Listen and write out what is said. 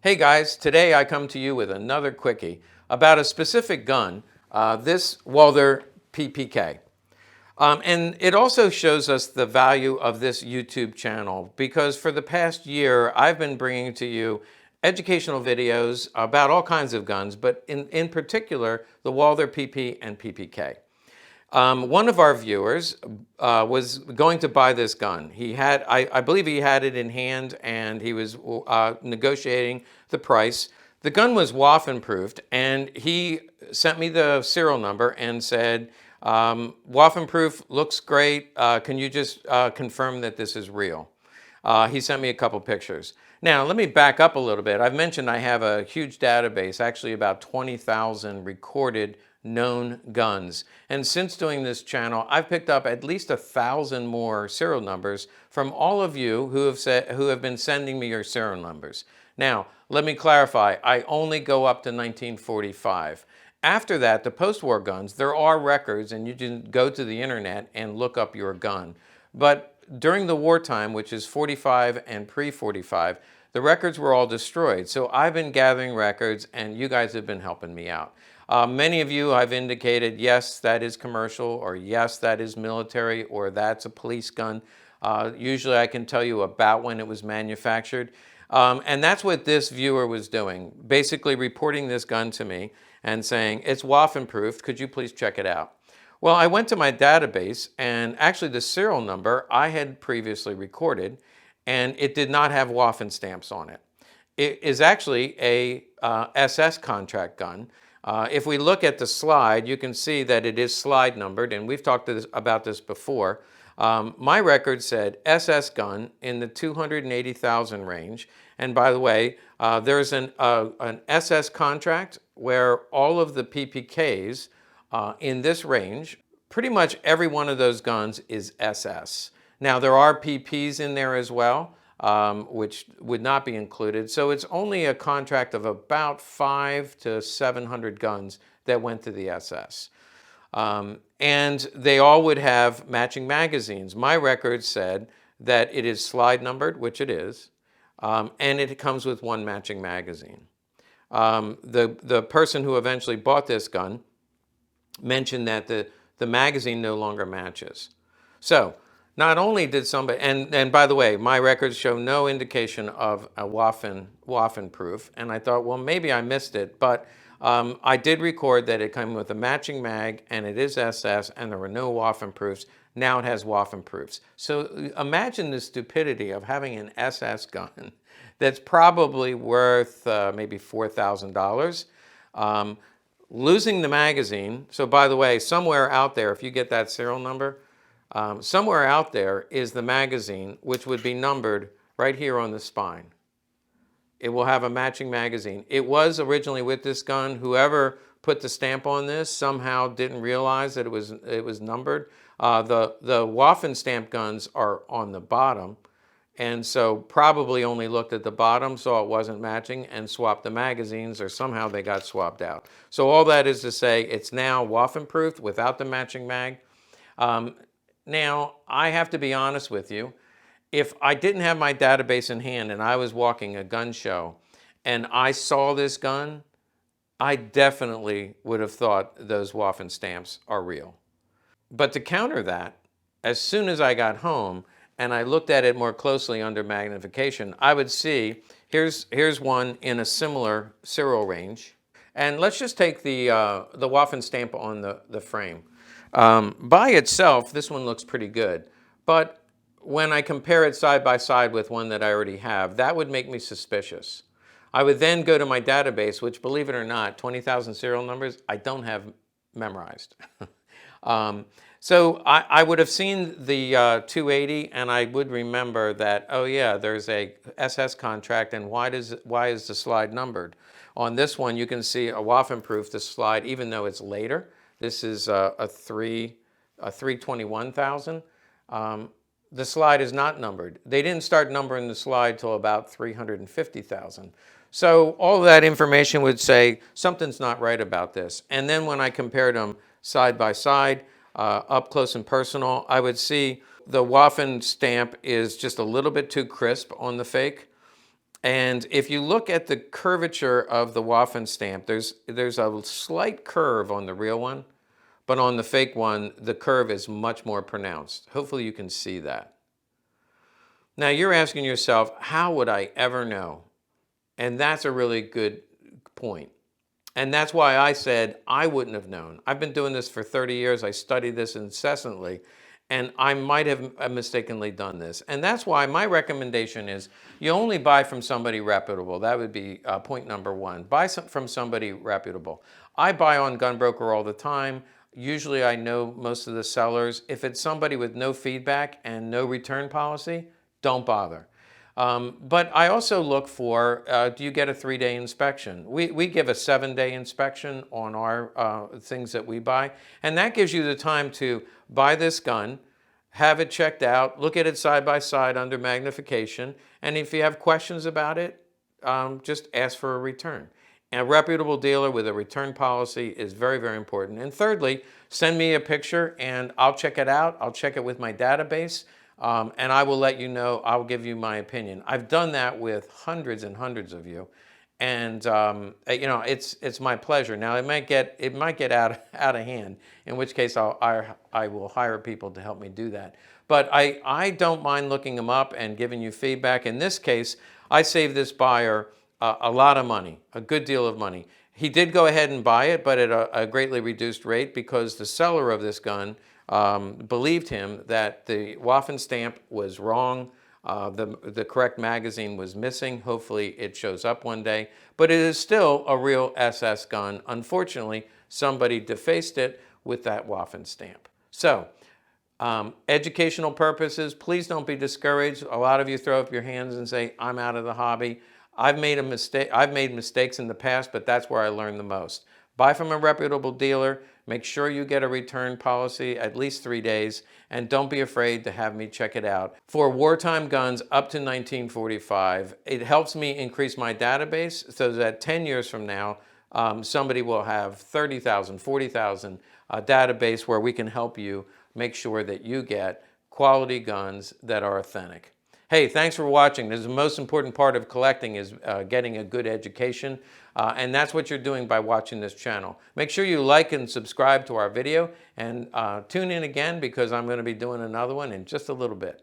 Hey guys, today I come to you with another quickie about a specific gun, this Walther PPK. And it also shows us the value of this YouTube channel because for the past year I've been bringing to you educational videos about all kinds of guns, but in particular the Walther PP and PPK. One of our viewers was going to buy this gun. I believe he had it in hand and he was negotiating the price. The gun was Waffen proofed and he sent me the serial number and said, Waffen proof looks great. Can you just confirm that this is real? He sent me a couple pictures. Now, let me back up a little bit. I've mentioned I have a huge database, actually about 20,000 recorded known guns. And since doing this channel, I've picked up at least 1,000 more serial numbers from all of you who have been sending me your serial numbers. Now, let me clarify, I only go up to 1945. After that, the post-war guns, there are records and you can go to the internet and look up your gun. But during the wartime, which is 45 and pre-45, the records were all destroyed. So I've been gathering records and you guys have been helping me out. Many of you have indicated, yes, that is commercial, or yes, that is military, or that's a police gun. Usually I can tell you about when it was manufactured. And that's what this viewer was doing, basically reporting this gun to me and saying, it's Waffen proofed, could you please check it out? Well, I went to my database and actually the serial number I had previously recorded and it did not have Waffen stamps on it. It is actually a SS contract gun. If we look at the slide, you can see that it is slide numbered, and we've talked about this before. My record said SS gun in the 280,000 range. And by the way, there's an SS contract where all of the PPKs in this range, pretty much every one of those guns is SS. Now there are PPs in there as well, which would not be included. So it's only a contract of about 500 to 700 guns that went to the SS. And they all would have matching magazines. My record said that it is slide numbered, which it is, and it comes with one matching magazine. The person who eventually bought this gun mentioned that the magazine no longer matches. So not only did somebody, and by the way, my records show no indication of a Waffen proof, and I thought, well, maybe I missed it, but I did record that it came with a matching mag, and it is SS, and there were no Waffen proofs. Now it has Waffen proofs. So imagine the stupidity of having an SS gun that's probably worth maybe $4,000. Losing the magazine. So by the way, somewhere out there, if you get that serial number, somewhere out there is the magazine, which would be numbered right here on the spine. It will have a matching magazine. It was originally with this gun. Whoever put the stamp on this somehow didn't realize that it was numbered. The Waffen stamp guns are on the bottom, and so probably only looked at the bottom, saw it wasn't matching, and swapped the magazines, or somehow they got swapped out. So all that is to say, it's now Waffen proofed without the matching mag. Now, I have to be honest with you. If I didn't have my database in hand and I was walking a gun show and I saw this gun, I definitely would have thought those Waffen stamps are real. But to counter that, as soon as I got home and I looked at it more closely under magnification, I would see, here's one in a similar serial range. And let's just take the Waffen stamp on the frame. By itself, this one looks pretty good. But when I compare it side by side with one that I already have, that would make me suspicious. I would then go to my database, which, believe it or not, 20,000 serial numbers, I don't have memorized. So I would have seen the 280 and I would remember that, oh yeah, there's a SS contract, and why is the slide numbered? On this one, you can see a Waffen proof, the slide, even though it's later. This is a 321,000. The slide is not numbered. They didn't start numbering the slide till about 350,000. So all of that information would say something's not right about this. And then when I compared them side by side, up close and personal, I would see the Waffen stamp is just a little bit too crisp on the fake. And if you look at the curvature of the Waffen stamp, there's a slight curve on the real one, but on the fake one, the curve is much more pronounced. Hopefully you can see that. Now you're asking yourself, how would I ever know? And that's a really good point. And that's why I said I wouldn't have known. I've been doing this for 30 years. I study this incessantly, and I might have mistakenly done this. And that's why my recommendation is you only buy from somebody reputable. That would be point number one. Buy from somebody reputable. I buy on Gunbroker all the time. Usually I know most of the sellers. If it's somebody with no feedback and no return policy, don't bother. But I also look for, do you get a 3-day inspection? We give a 7-day inspection on our things that we buy, and that gives you the time to buy this gun, have it checked out, look at it side by side under magnification, and if you have questions about it, just ask for a return. And a reputable dealer with a return policy is very, very important. And thirdly, send me a picture and I'll check it out. I'll check it with my database. And I will let you know, I'll give you my opinion. I've done that with hundreds and hundreds of you. And you know, it's my pleasure. Now it might get out of hand, in which case I will hire people to help me do that. But I don't mind looking them up and giving you feedback. In this case, I saved this buyer a lot of money, a good deal of money. He did go ahead and buy it, but at a greatly reduced rate because the seller of this gun believed him that the Waffen stamp was wrong, the correct magazine was missing. Hopefully it shows up one day, but it is still a real SS gun. Unfortunately, somebody defaced it with that Waffen stamp. So, educational purposes, please don't be discouraged. A lot of you throw up your hands and say, I'm out of the hobby. I've made mistakes in the past, but that's where I learned the most. Buy from a reputable dealer. Make sure you get a return policy at least 3 days, and don't be afraid to have me check it out. For wartime guns up to 1945, it helps me increase my database so that 10 years from now, somebody will have 30,000, 40,000 database where we can help you make sure that you get quality guns that are authentic. Hey, thanks for watching. This is the most important part of collecting is getting a good education. And that's what you're doing by watching this channel. Make sure you like and subscribe to our video and tune in again because I'm going to be doing another one in just a little bit.